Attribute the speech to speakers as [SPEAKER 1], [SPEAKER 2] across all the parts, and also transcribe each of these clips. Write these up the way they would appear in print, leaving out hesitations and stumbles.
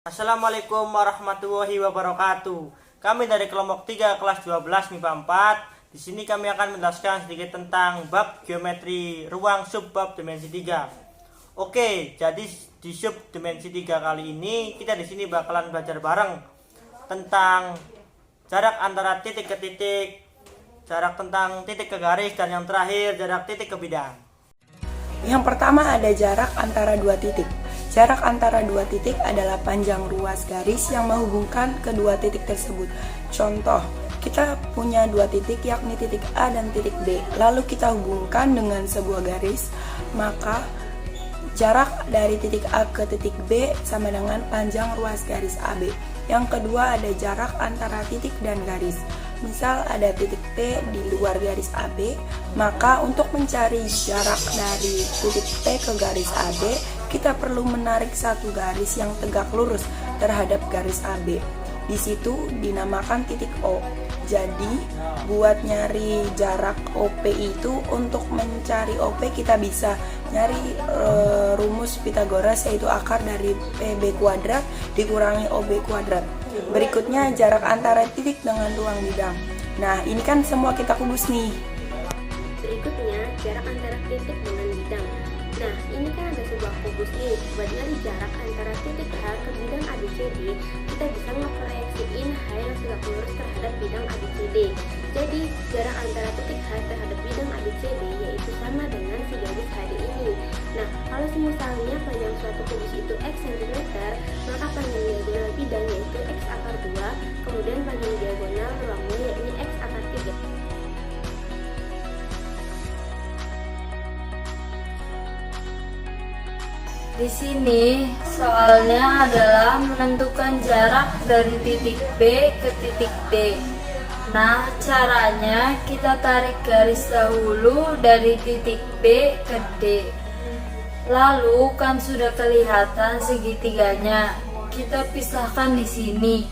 [SPEAKER 1] Assalamualaikum warahmatullahi wabarakatuh. Kami dari kelompok 3 kelas 12 MIPA 4. Di sini kami akan menjelaskan sedikit tentang bab geometri ruang subbab dimensi 3. Oke, jadi di sub dimensi 3 kali ini kita di sini bakalan belajar bareng tentang jarak antara titik ke titik, jarak tentang titik ke garis, dan yang terakhir jarak titik ke bidang.
[SPEAKER 2] Yang pertama ada jarak antara dua titik. Jarak antara dua titik adalah panjang ruas garis yang menghubungkan kedua titik tersebut. Contoh, kita punya dua titik yakni titik A dan titik B. Lalu kita hubungkan dengan sebuah garis, maka jarak dari titik A ke titik B sama dengan panjang ruas garis AB. Yang kedua ada jarak antara titik dan garis. Misal ada titik P di luar garis AB, maka untuk mencari jarak dari titik P ke garis AB, kita perlu menarik satu garis yang tegak lurus terhadap garis AB. Di situ dinamakan titik O. Jadi, buat nyari jarak OP itu, untuk mencari OP kita bisa nyari rumus Pythagoras, yaitu akar dari PB kuadrat dikurangi OB kuadrat. Berikutnya jarak antara titik dengan ruang bidang. Nah, ini kan semua kita kubus nih.
[SPEAKER 3] Berikutnya jarak antara titik dengan bidang. Nah, ini kan ada sebuah kubus nih. Buat nyari jarak antara titik H ke bidang ABCD, kita bisa ngeproyeksiin H yang tegak lurus terhadap bidang ABCD. Jadi, jarak antara titik H terhadap bidang ABCD yaitu sama dengan si garis HD ini. Nah, kalau misalnya panjang suatu kubus itu X cm, maka panjang diagonal bidang yaitu X akar 2, kemudian panjang diagonal ruangnya yakni X akar 3.
[SPEAKER 4] Di sini soalnya adalah menentukan jarak dari titik B ke titik D. Nah, caranya kita tarik garis dahulu dari titik B ke D. Lalu kan sudah kelihatan segitiganya. Kita pisahkan di sini.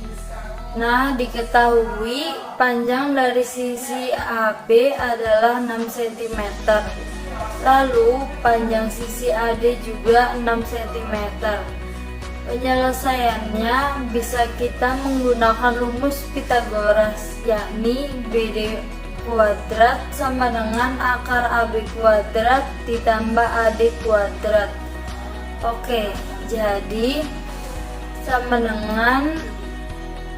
[SPEAKER 4] Nah, diketahui panjang dari sisi AB adalah 6 cm. Lalu panjang sisi AD juga 6 cm. Penyelesaiannya bisa kita menggunakan rumus Pythagoras, yakni BD kuadrat sama dengan akar AB kuadrat ditambah AD kuadrat. Oke, jadi sama dengan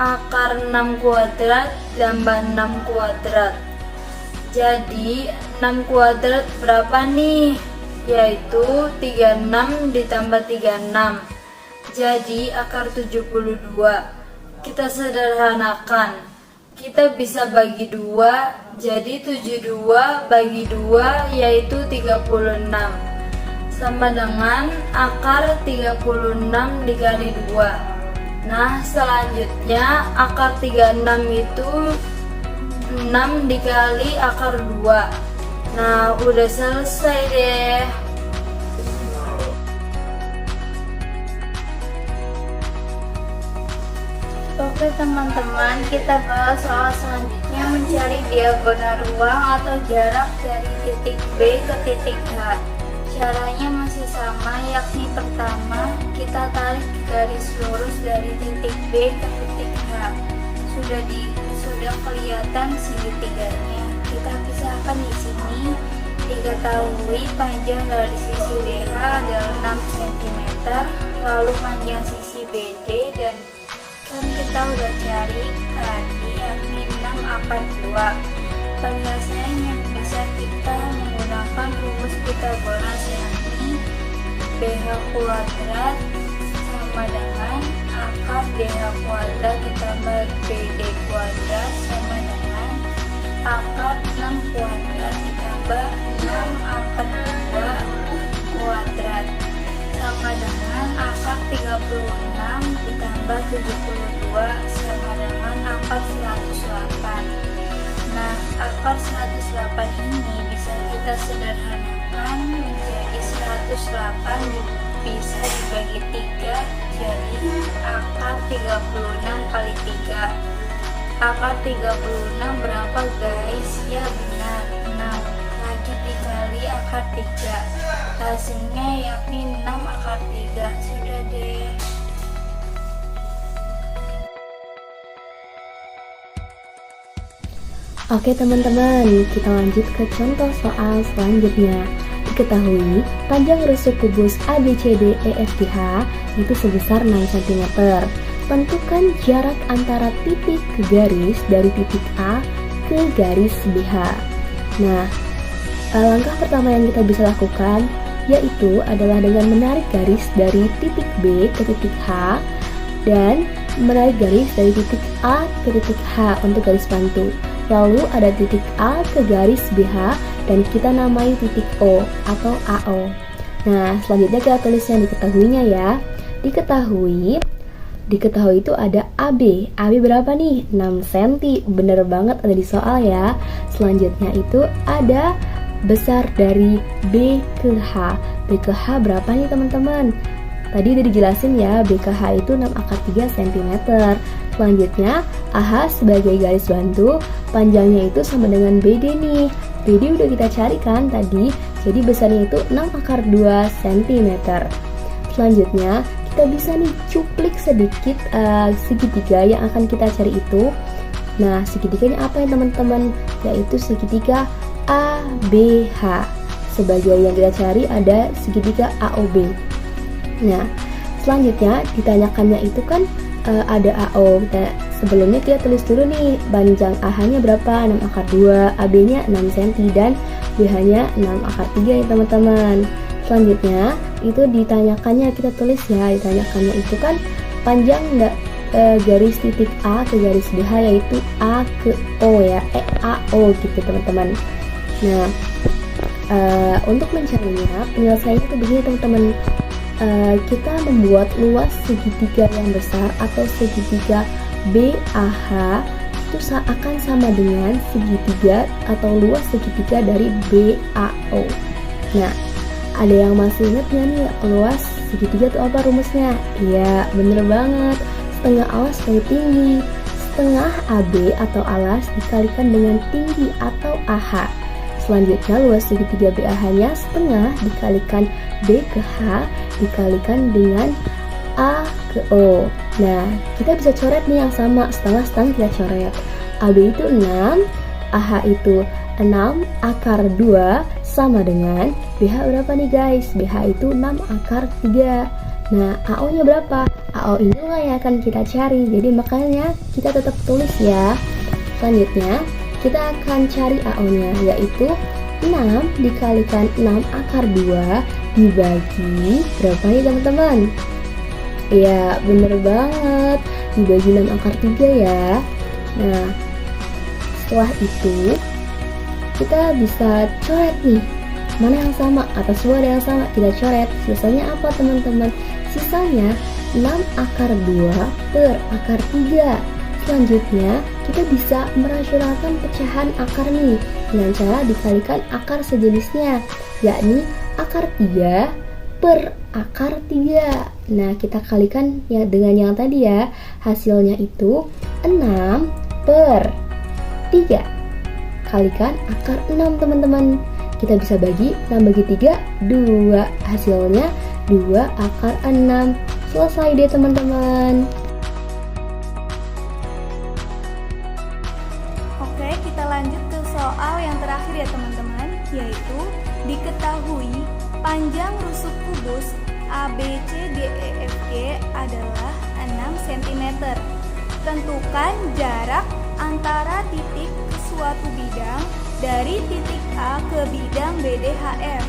[SPEAKER 4] akar 6 kuadrat tambah 6 kuadrat. Jadi 6 kuadrat berapa nih? Yaitu 36 ditambah 36. Jadi akar 72. Kita sederhanakan. Kita bisa bagi 2. Jadi 72 bagi 2 yaitu 36. Sama dengan akar 36 dikali 2. Nah, selanjutnya akar 36 itu 6 dikali akar 2. Nah, udah selesai deh. Oke teman-teman, kita bahas soal selanjutnya, mencari diagonal ruang atau jarak dari titik B ke titik H. Caranya masih sama, yakni pertama kita tarik garis lurus dari titik B ke titik H. Sudah kelihatan segitiganya. Kita pisahkan di sini. Diketahui panjang dari sisi BH adalah 6 cm, lalu panjang sisi BD dan kan kita udah cari tadi yakni 6 akar 2. Penyelesaiannya bisa kita menggunakan rumus Pythagoras, yakni BH kuadrat sama dengan akar BH kuadrat ditambah BD kuadrat sama dengan akar 6 kuadrat ditambah 6 akar 2 kuadrat sama dengan akar 36 ditambah 72 sama dengan akar 108. Nah, akar 108 ini bisa kita sederhanakan menjadi 108 bisa dibagi 3, jadi akar 36 kali 3. Akar 36 berapa guys? Ya benar, 6. Lagi dikali akar 3. Hasilnya yakni 6 akar 3. Sudah deh.
[SPEAKER 3] Oke teman-teman, kita lanjut ke contoh soal selanjutnya. Diketahui panjang rusuk kubus ABCDEFGH itu sebesar 6 cm. Tentukan jarak antara titik ke garis dari titik A ke garis BH. Nah, langkah pertama yang kita bisa lakukan yaitu adalah dengan menarik garis dari titik B ke titik H dan menarik garis dari titik A ke titik H untuk garis bantu. Lalu ada titik A ke garis BH dan kita namai titik O atau AO. Nah, selanjutnya kita tulis yang diketahuinya ya. Diketahui itu ada AB. AB berapa nih? 6 cm. Bener banget ada di soal ya. Selanjutnya itu ada besar dari B ke H. B ke H berapa nih teman-teman? Tadi udah dijelasin ya, B ke H itu 6/3 cm. Selanjutnya, AH sebagai garis bantu, panjangnya itu sama dengan BD nih. BD udah kita cari kan tadi, jadi besarnya itu 6/2 cm. Selanjutnya, kita bisa nih cuplik sedikit segitiga yang akan kita cari itu. Nah, segitiganya apa ya teman-teman? Yaitu segitiga ABH. Sebagai yang kita cari ada segitiga AOB. Nah, selanjutnya ditanyakannya itu kan ada AO. Sebelumnya kita tulis dulu nih panjang AH-nya berapa? 6/2, AB-nya 6 cm dan BH-nya 6/3 ya teman-teman. Selanjutnya itu ditanyakannya kita tulis ya, ditanyakannya itu kan panjang garis titik A ke garis BH yaitu A ke O ya, AO gitu teman-teman. Nah, untuk mencarinya penyelesaiannya itu begini teman-teman. Kita membuat luas segitiga yang besar atau segitiga BAH itu akan sama dengan segitiga atau luas segitiga dari BAO. Nah, ada yang masih ingat nggak nih luas segitiga itu apa rumusnya? Iya, bener banget. Setengah alas kali tinggi. Setengah AB atau alas dikalikan dengan tinggi atau AH. Selanjutnya luas segitiga BAH-nya setengah dikalikan B ke H dikalikan dengan A ke O. Nah, kita bisa coret nih yang sama, setengah-setengah kita coret. AB itu 6, AH itu 6/2 sama dengan BH berapa nih guys? BH itu 6/3. Nah, AO nya berapa? AO inilah yang akan kita cari, jadi makanya kita tetap tulis ya. Selanjutnya kita akan cari AO nya yaitu 6 dikalikan 6/2 dibagi berapa nih teman-teman? Ya bener banget, dibagi 6/3 ya. Nah, setelah itu kita bisa coret nih mana yang sama atau semua ada yang sama, kita coret. Sisanya apa teman-teman? Sisanya 6/2/3. Selanjutnya kita bisa merasionalkan pecahan akar nih dengan cara dikalikan akar sejenisnya, yakni akar 3 per akar 3. Nah, kita kalikan ya dengan yang tadi ya, hasilnya itu 6/3 kalikan akar 6 teman-teman. Kita bisa bagi 6 bagi 3 2, hasilnya 2/6. Selesai deh teman-teman.
[SPEAKER 4] Oke, kita lanjut ke soal yang terakhir ya teman-teman, yaitu diketahui panjang rusuk kubus ABCDEFG adalah 6 cm. Tentukan jarak antara titik ke suatu bidang dari titik A ke bidang BDHF.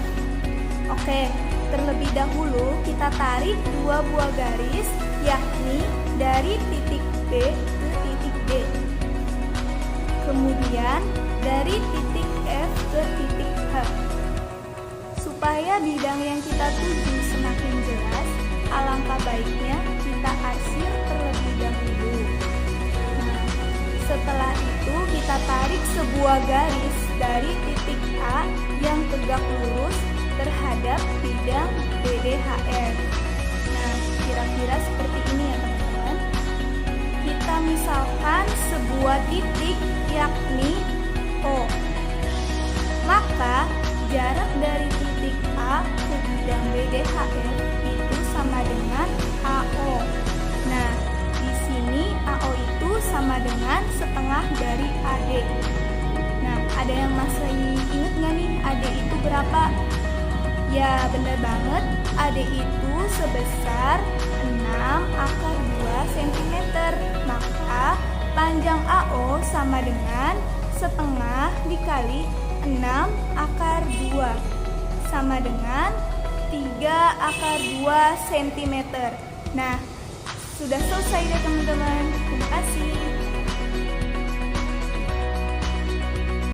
[SPEAKER 4] Oke, terlebih dahulu kita tarik dua buah garis, yakni dari titik B ke titik D. Kemudian dari titik F ke titik H. Supaya bidang yang kita tuju semakin jelas, alangkah baiknya kita arsir terlebih dahulu. Nah, setelah itu kita tarik sebuah garis dari titik A yang tegak lurus terhadap bidang BDHF. Nah, kira-kira seperti ini ya teman-teman. Kita misalkan sebuah titik yakni O. Maka jarak dari titik A ke bidang BDHF itu sama dengan AO. Nah, di sini AO itu sama dengan setengah dari AD.
[SPEAKER 5] berapa? Ya, benar banget. AD itu sebesar 6/2 cm. Maka panjang AO sama dengan setengah dikali 6/2 sama dengan 3/2 cm. Nah, sudah selesai deh teman-teman. Terima kasih.